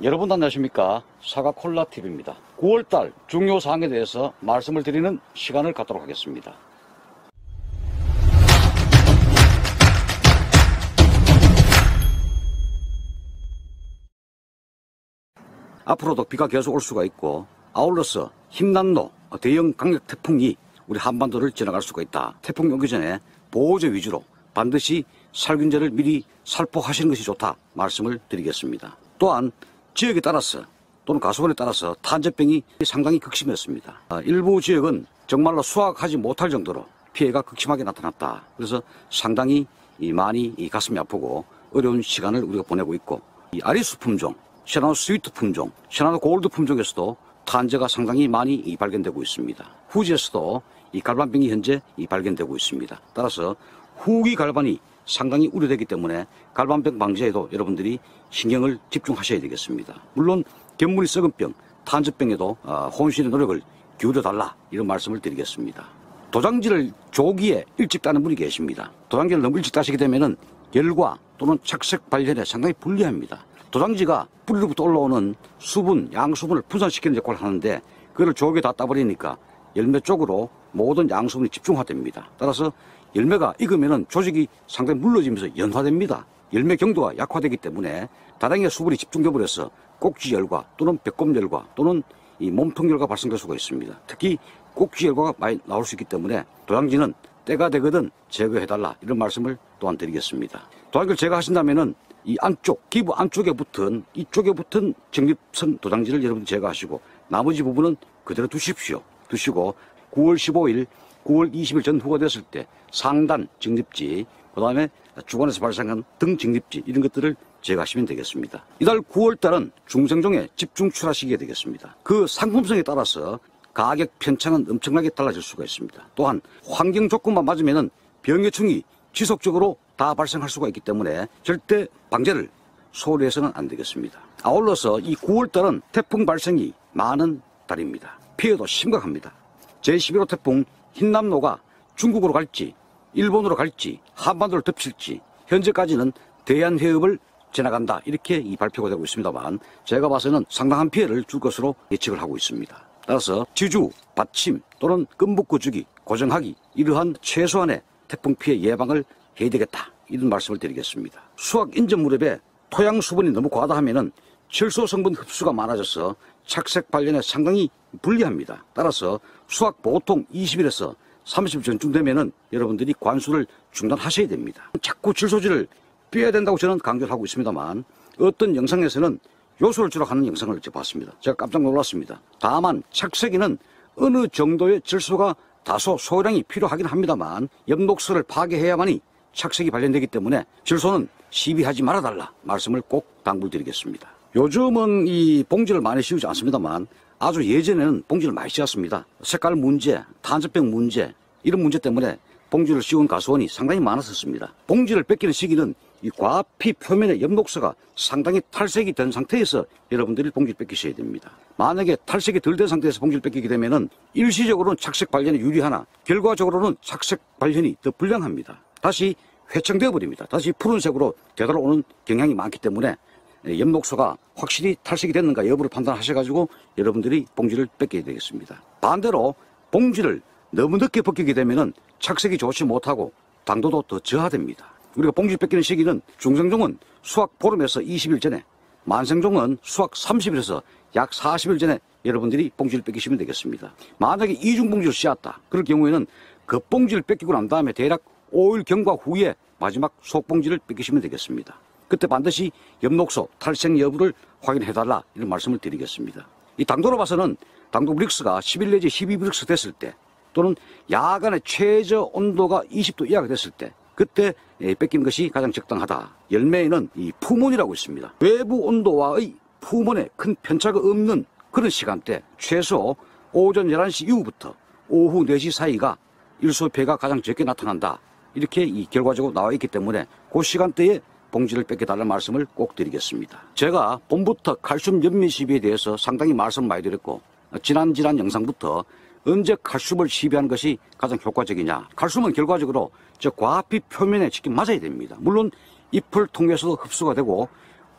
여러분 안녕하십니까? 사과콜라TV입니다. 9월달 중요 사항에 대해서 말씀을 드리는 시간을 갖도록 하겠습니다. 앞으로도 비가 계속 올 수가 있고, 아울러서 힘난로 대형 강력 태풍이 우리 한반도를 지나갈 수가 있다. 태풍이 오기 전에 보호제 위주로 반드시 살균제를 미리 살포하시는 것이 좋다 말씀을 드리겠습니다. 또한 지역에 따라서 또는 가수원에 따라서 탄저병이 상당히 극심했습니다. 일부 지역은 정말로 수확하지 못할 정도로 피해가 극심하게 나타났다. 그래서 상당히 많이 가슴이 아프고 어려운 시간을 우리가 보내고 있고, 이 아리수 품종, 시나노 스위트 품종, 시나노 골드 품종에서도 탄저가 상당히 많이 발견되고 있습니다. 후지에서도 이 갈반병이 현재 발견되고 있습니다. 따라서 후기 갈반이 상당히 우려되기 때문에 갈반병 방지에도 여러분들이 신경을 집중하셔야 되겠습니다. 물론 견문이 썩은 병, 탄저병에도 혼신의 노력을 기울여달라 이런 말씀을 드리겠습니다. 도장지를 조기에 일찍 따는 분이 계십니다. 도장지를 너무 일찍 따시게 되면 열과 또는 착색 발현에 상당히 불리합니다. 도장지가 뿌리로부터 올라오는 수분, 양수분을 분산시키는 역할을 하는데 그걸 조기에 다 따버리니까 열매 쪽으로 모든 양수분이 집중화됩니다. 따라서 열매가 익으면 조직이 상당히 물러지면서 연화됩니다. 열매 경도가 약화되기 때문에 다량의 수분이 집중돼 버려서 꼭지열과 또는 배꼽열과 또는 이 몸통열과 발생될 수가 있습니다. 특히 꼭지열과가 많이 나올 수 있기 때문에 도장지는 때가 되거든 제거해달라 이런 말씀을 또한 드리겠습니다. 도장지를 제거하신다면은 이 안쪽, 기부 안쪽에 붙은 이쪽에 붙은 정립선 도장지를 여러분 제거하시고 나머지 부분은 그대로 두십시오. 두시고 9월 15일, 9월 20일 전후가 됐을 때 상단 정립지, 그 다음에 주관에서 발생한 등 정립지 이런 것들을 제거하시면 되겠습니다. 이달 9월달은 중생종에 집중 출하 시기가 되겠습니다. 그 상품성에 따라서 가격 편차는 엄청나게 달라질 수가 있습니다. 또한 환경 조건만 맞으면 병해충이 지속적으로 다 발생할 수가 있기 때문에 절대 방제를 소홀히 해서는 안 되겠습니다. 아울러서 이 9월달은 태풍 발생이 많은 달입니다. 피해도 심각합니다. 제11호 태풍 흰남노가 중국으로 갈지 일본으로 갈지 한반도를 덮칠지 현재까지는 대한해협을 지나간다 이렇게 발표가 되고 있습니다만 제가 봐서는 상당한 피해를 줄 것으로 예측을 하고 있습니다. 따라서 지주, 받침 또는 끈붙고주기, 고정하기 이러한 최소한의 태풍 피해 예방을 해야 되겠다 이런 말씀을 드리겠습니다. 수확 인접 무렵에 토양 수분이 너무 과다하면 질소 성분 흡수가 많아져서 착색 발현에 상당히 불리합니다. 따라서 수확 보통 20일에서 30일 전쯤 되면은 여러분들이 관수를 중단하셔야 됩니다. 자꾸 질소질을 빼야 된다고 저는 강조를 하고 있습니다만 어떤 영상에서는 요소를 주라고 하는 영상을 봤습니다. 제가 깜짝 놀랐습니다. 다만 착색에는 어느 정도의 질소가 다소 소량이 필요하긴 합니다만 엽록소를 파괴해야만이 착색이 발견되기 때문에 질소는 시비하지 말아달라 말씀을 꼭 당부드리겠습니다. 요즘은 이 봉지를 많이 씌우지 않습니다만 아주 예전에는 봉지를 많이 씌웠습니다. 색깔 문제, 탄저병 문제 이런 문제 때문에 봉지를 씌운 가수원이 상당히 많았었습니다. 봉지를 뺏기는 시기는 이 과피 표면의 엽록소가 상당히 탈색이 된 상태에서 여러분들이 봉지를 뺏기셔야 됩니다. 만약에 탈색이 덜 된 상태에서 봉지를 뺏기게 되면은 일시적으로는 착색 발현에 유리하나 결과적으로는 착색 발현이 더 불량합니다. 다시 회청되어 버립니다. 다시 푸른색으로 되돌아오는 경향이 많기 때문에 엽록소가 확실히 탈색이 됐는가 여부를 판단하셔가지고 여러분들이 봉지를 뺏겨야 되겠습니다. 반대로 봉지를 너무 늦게 벗기게 되면은 착색이 좋지 못하고 당도도 더 저하됩니다. 우리가 봉지 뺏기는 시기는 중생종은 수확 보름에서 20일 전에, 만생종은 수확 30일에서 약 40일 전에 여러분들이 봉지를 뺏기시면 되겠습니다. 만약에 이중봉지를 씌웠다. 그럴 경우에는 그 봉지를 뺏기고 난 다음에 대략 5일 경과 후에 마지막 속봉지를 뺏기시면 되겠습니다. 그때 반드시 엽록소 탈색 여부를 확인해달라 이런 말씀을 드리겠습니다. 이 당도로 봐서는 당도 브릭스가 11 내지 12브릭스 됐을 때 또는 야간의 최저 온도가 20도 이하가 됐을 때 그때 뺏기는 것이 가장 적당하다. 열매에는 이 푸몬이라고 있습니다. 외부 온도와의 푸몬에 큰 편차가 없는 그런 시간대 최소 오전 11시 이후부터 오후 4시 사이가 일소 피해가 가장 적게 나타난다. 이렇게 결과적으로 나와 있기 때문에 그 시간대에 봉지를 뺏겨달라는 말씀을 꼭 드리겠습니다. 제가 봄부터 칼슘 연민 시비에 대해서 상당히 말씀 많이 드렸고 지난 영상부터 언제 칼슘을 시비하는 것이 가장 효과적이냐. 칼슘은 결과적으로 저 과피 표면에 직접 맞아야 됩니다. 물론 잎을 통해서도 흡수가 되고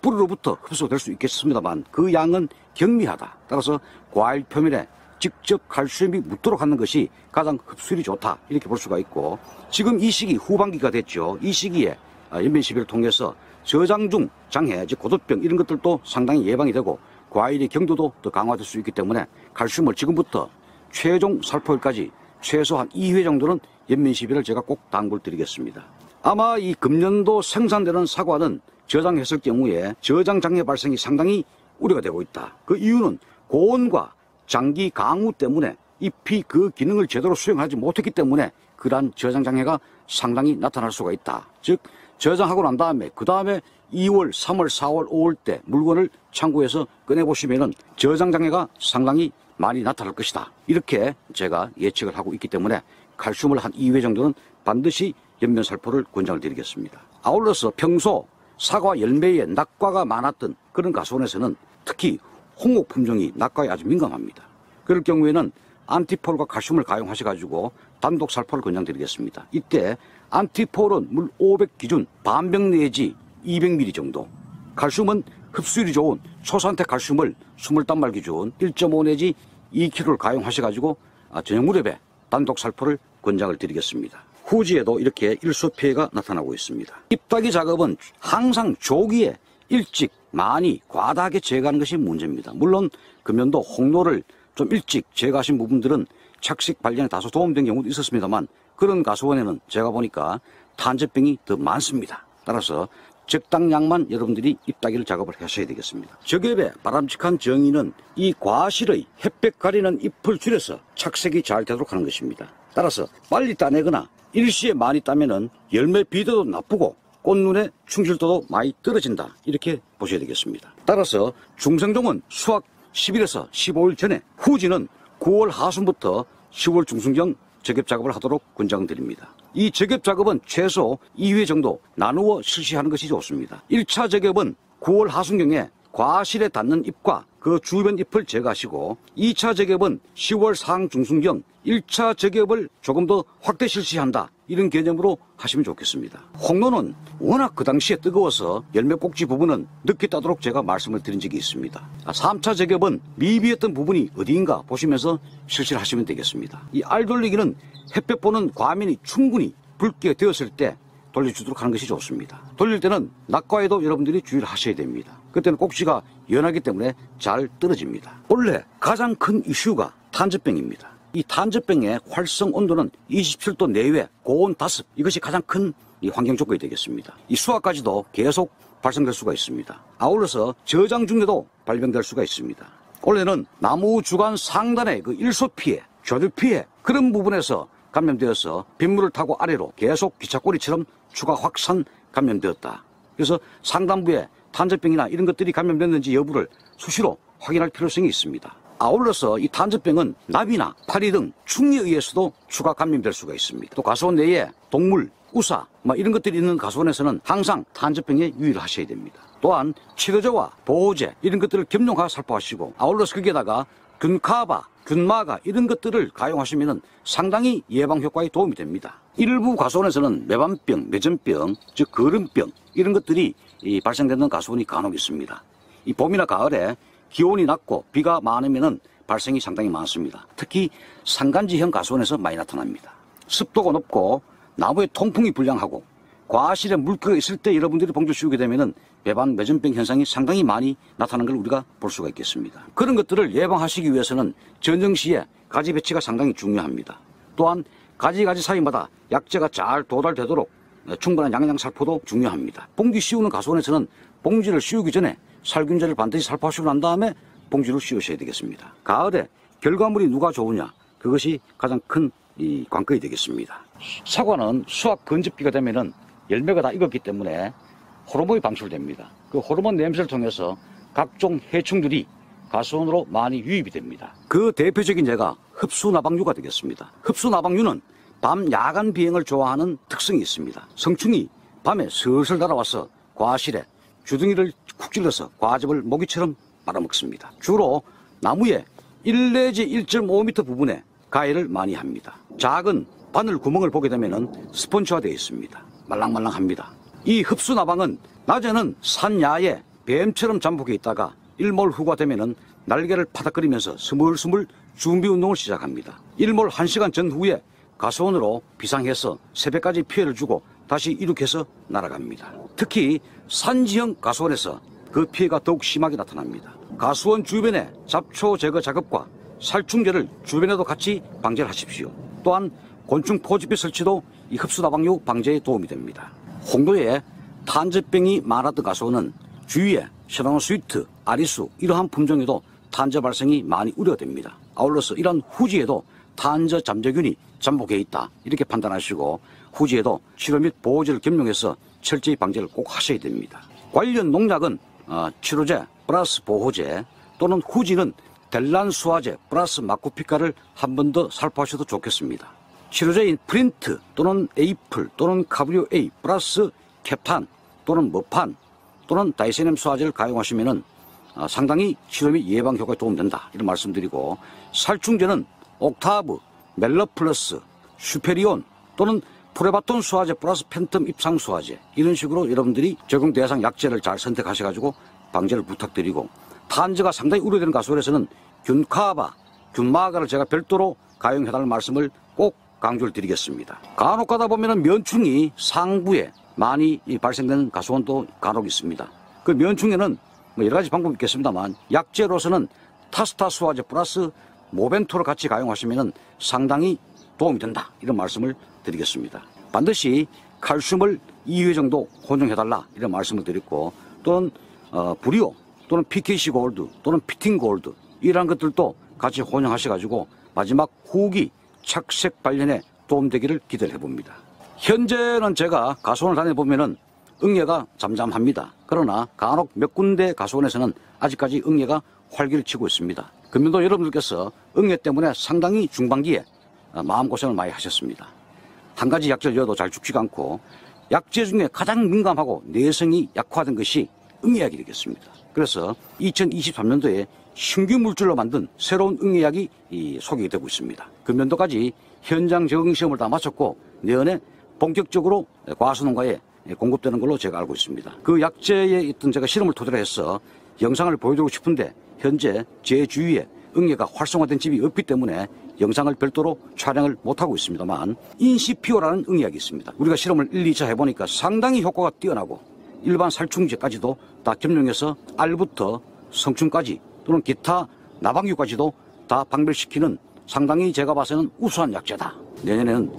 뿌리로부터 흡수될 수 있겠습니다만 그 양은 경미하다. 따라서 과일 표면에 직접 칼슘이 묻도록 하는 것이 가장 흡수율이 좋다, 이렇게 볼 수가 있고, 지금 이 시기 후반기가 됐죠. 이 시기에 연면시비를 통해서 저장중 장애, 즉 고도병 이런 것들도 상당히 예방이 되고 과일의 경도도 더 강화될 수 있기 때문에 칼슘을 지금부터 최종 살포율까지 최소 한 2회 정도는 연면시비를 제가 꼭 당부를 드리겠습니다. 아마 이 금년도 생산되는 사과는 저장했을 경우에 저장 장애 발생이 상당히 우려가 되고 있다. 그 이유는 고온과 장기 강우 때문에 잎이 그 기능을 제대로 수행하지 못했기 때문에 그러한 저장 장애가 상당히 나타날 수가 있다. 즉 저장하고 난 다음에 그 다음에 2월, 3월, 4월, 5월 때 물건을 창고에서 꺼내보시면은 저장 장애가 상당히 많이 나타날 것이다. 이렇게 제가 예측을 하고 있기 때문에 칼슘을 한 2회 정도는 반드시 연면살포를 권장을 드리겠습니다. 아울러서 평소 사과 열매에 낙과가 많았던 그런 가수원에서는 특히 홍옥 품종이 낙과에 아주 민감합니다. 그럴 경우에는 안티폴과 칼슘을 가용하셔가지고 단독 살포를 권장드리겠습니다. 이때 안티폴은 물 500 기준 반병 내지 200ml 정도, 칼슘은 흡수율이 좋은 초산태 칼슘을 20단말 기준 1.5 내지 2kg를 가용하셔가지고 저녁 무렵에 단독 살포를 권장을 드리겠습니다. 후지에도 이렇게 일소 피해가 나타나고 있습니다. 잎따기 작업은 항상 조기에 일찍 많이 과다하게 제거하는 것이 문제입니다. 물론 금년도 홍로를 좀 일찍 제거하신 부분들은 착식 발견에 다소 도움된 경우도 있었습니다만 그런 가수원에는 제가 보니까 탄저병이 더 많습니다. 따라서 적당량만 여러분들이 잎따기를 작업을 하셔야 되겠습니다. 적엽의 바람직한 정의는 이 과실의 햇볕 가리는 잎을 줄여서 착색이 잘 되도록 하는 것입니다. 따라서 빨리 따내거나 일시에 많이 따면은 열매 비도도 나쁘고 꽃눈의 충실도도 많이 떨어진다, 이렇게 보셔야 되겠습니다. 따라서 중생종은 수확 10일에서 15일 전에, 후지는 9월 하순부터 10월 중순경 적엽 작업을 하도록 권장드립니다. 이 적엽 작업은 최소 2회 정도 나누어 실시하는 것이 좋습니다. 1차 적엽은 9월 하순경에 과실에 닿는 잎과 그 주변 잎을 제거하시고 2차 적엽은 10월 상 중순경 1차 적엽을 조금 더 확대 실시한다, 이런 개념으로 하시면 좋겠습니다. 홍로는 워낙 그 당시에 뜨거워서 열매 꼭지 부분은 늦게 따도록 제가 말씀을 드린 적이 있습니다. 3차 적엽은 미비했던 부분이 어디인가 보시면서 실시를 하시면 되겠습니다. 이 알 돌리기는 햇볕 보는 과면이 충분히 붉게 되었을 때 돌려주도록 하는 것이 좋습니다. 돌릴 때는 낙과에도 여러분들이 주의를 하셔야 됩니다. 그때는 꼭지가 연하기 때문에 잘 떨어집니다. 원래 가장 큰 이슈가 탄저병입니다. 이 탄저병의 활성 온도는 27도 내외, 고온 다습, 이것이 가장 큰 환경 조건이 되겠습니다. 이 수확까지도 계속 발생될 수가 있습니다. 아울러서 저장 중에도 발병될 수가 있습니다. 원래는 나무 주간 상단의 그 일소 피해, 조류 피해, 그런 부분에서 감염되어서 빗물을 타고 아래로 계속 기차꼬리처럼 추가 확산 감염되었다. 그래서 상단부에 탄저병이나 이런 것들이 감염됐는지 여부를 수시로 확인할 필요성이 있습니다. 아울러서 이 탄저병은 나비나 파리 등 충에 의해서도 추가 감염될 수가 있습니다. 또 가수원 내에 동물, 우사 이런 것들이 있는 가수원에서는 항상 탄저병에 유의를 하셔야 됩니다. 또한 치료제와 보호제 이런 것들을 겸용하여 살포하시고, 아울러서 거기에다가 균카바, 균마가 이런 것들을 가용하시면 상당히 예방 효과에 도움이 됩니다. 일부 가수원에서는 매반병, 매전병, 즉 거름병 이런 것들이 발생되는 가수원이 간혹 있습니다. 이 봄이나 가을에 기온이 낮고 비가 많으면 발생이 상당히 많습니다. 특히 산간지형 가수원에서 많이 나타납니다. 습도가 높고 나무의 통풍이 불량하고 과실에 물기가 있을 때 여러분들이 봉지를 씌우게 되면 배반 매전병 현상이 상당히 많이 나타나는 걸 우리가 볼 수가 있겠습니다. 그런 것들을 예방하시기 위해서는 전정시에 가지 배치가 상당히 중요합니다. 또한 가지 사이마다 약재가 잘 도달되도록 충분한 양양 살포도 중요합니다. 봉지 씌우는 가수원에서는 봉지를 씌우기 전에 살균제를 반드시 살포하시고 난 다음에 봉지를 씌우셔야 되겠습니다. 가을에 결과물이 누가 좋으냐, 그것이 가장 큰 관건이 되겠습니다. 사과는 수확 건접기가 되면은 열매가 다 익었기 때문에 호르몬이 방출됩니다. 그 호르몬 냄새를 통해서 각종 해충들이 가수원으로 많이 유입이 됩니다. 그 대표적인 예가 흡수나방류가 되겠습니다. 흡수나방류는 밤 야간 비행을 좋아하는 특성이 있습니다. 성충이 밤에 슬슬 날아와서 과실에 주둥이를 쿡 찔러서 과즙을 모기처럼 빨아먹습니다. 주로 나무의 1 내지 1.5m 부분에 가해를 많이 합니다. 작은 바늘 구멍을 보게 되면 스펀지화되어 있습니다. 말랑말랑합니다. 이 흡수나방은 낮에는 산야에 뱀처럼 잠복해 있다가 일몰 후가 되면은 날개를 파닥거리면서 스물스물 준비 운동을 시작합니다. 일몰 1시간 전후에 가수원으로 비상해서 새벽까지 피해를 주고 다시 이륙해서 날아갑니다. 특히 산지형 가수원에서 그 피해가 더욱 심하게 나타납니다. 가수원 주변에 잡초 제거 작업과 살충제를 주변에도 같이 방제를 하십시오. 또한 곤충 포집비 설치도 이 흡수다방류 방제에 도움이 됩니다. 홍도에 탄저병이 많았던 가수원은 주위에 시라노스위트, 아리수 이러한 품종에도 탄저 발생이 많이 우려됩니다. 아울러서 이러한 후지에도 탄저 잠재균이 잠복해 있다 이렇게 판단하시고 후지에도 치료 및 보호제를 겸용해서 철저히 방제를 꼭 하셔야 됩니다. 관련 농약은 치료제 플러스 보호제 또는 후지는 델란수화제 플러스 마쿠피카를 한 번 더 살포하셔도 좋겠습니다. 치료제인 프린트 또는 에이플 또는 카브리오 A 플러스 케판 또는 머판 또는 다이세넴 수화제를 가용하시면은 상당히 치료 및 예방 효과에 도움된다 이런 말씀드리고, 살충제는 옥타브, 멜러플러스, 슈페리온 또는 프레바톤 수화제 플러스 팬텀 입상 수화제 이런 식으로 여러분들이 적용 대상 약제를 잘 선택하셔가지고 방제를 부탁드리고, 탄저가 상당히 우려되는 가수원에서는 균카바, 균마가를 제가 별도로 가용해달라는 말씀을 꼭 강조를 드리겠습니다. 간혹 가다 보면은 면충이 상부에 많이 발생되는 가수원도 간혹 있습니다. 그 면충에는 여러 가지 방법이 있겠습니다만 약제로서는 타스타수화제 플러스 모벤토를 같이 가용하시면 상당히 도움이 된다 이런 말씀을 드리겠습니다. 반드시 칼슘을 2회 정도 혼용해달라 이런 말씀을 드렸고, 또는 브리오 또는 PKC 골드 또는 피팅 골드 이러한 것들도 같이 혼용하셔가지고 마지막 후기 착색 발견에 도움되기를 기대를 해봅니다. 현재는 제가 가수원을 다녀보면은 응애가 잠잠합니다. 그러나 간혹 몇 군데 가수원에서는 아직까지 응애가 활기를 치고 있습니다. 금년도 여러분들께서 응애 때문에 상당히 중반기에 마음고생을 많이 하셨습니다. 한 가지 약제를 넣어도 잘 죽지가 않고, 약제 중에 가장 민감하고 내성이 약화된 것이 응애약이 되겠습니다. 그래서 2023년도에 신규 물질로 만든 새로운 응애약이 소개가 되고 있습니다. 금년도까지 현장 적응 시험을 다 마쳤고 내년에 본격적으로 과수농가에 공급되는 걸로 제가 알고 있습니다. 그 약제에 있던 제가 실험을 토대로 해서 영상을 보여드리고 싶은데 현재 제 주위에 응애가 활성화된 집이 없기 때문에 영상을 별도로 촬영을 못하고 있습니다만, 인시피오라는 응애약이 있습니다. 우리가 실험을 1, 2차 해보니까 상당히 효과가 뛰어나고 일반 살충제까지도 다 겸용해서 알부터 성충까지 또는 기타 나방류까지도 다 방별시키는 상당히 제가 봐서는 우수한 약제다. 내년에는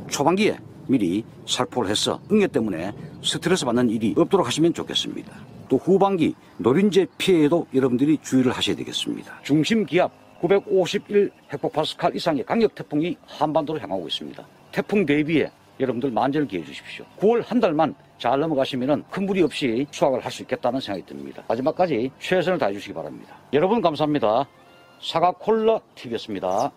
초반기에 미리 살포를 해서 응애 때문에 스트레스 받는 일이 없도록 하시면 좋겠습니다. 또 후반기 노린재 피해에도 여러분들이 주의를 하셔야 되겠습니다. 중심 기압 951 헥토파스칼 이상의 강력 태풍이 한반도로 향하고 있습니다. 태풍 대비에 여러분들 만전을 기해 주십시오. 9월 한 달만 잘 넘어가시면 큰 무리 없이 수확을 할 수 있겠다는 생각이 듭니다. 마지막까지 최선을 다해 주시기 바랍니다. 여러분 감사합니다. 사과콜라 TV였습니다.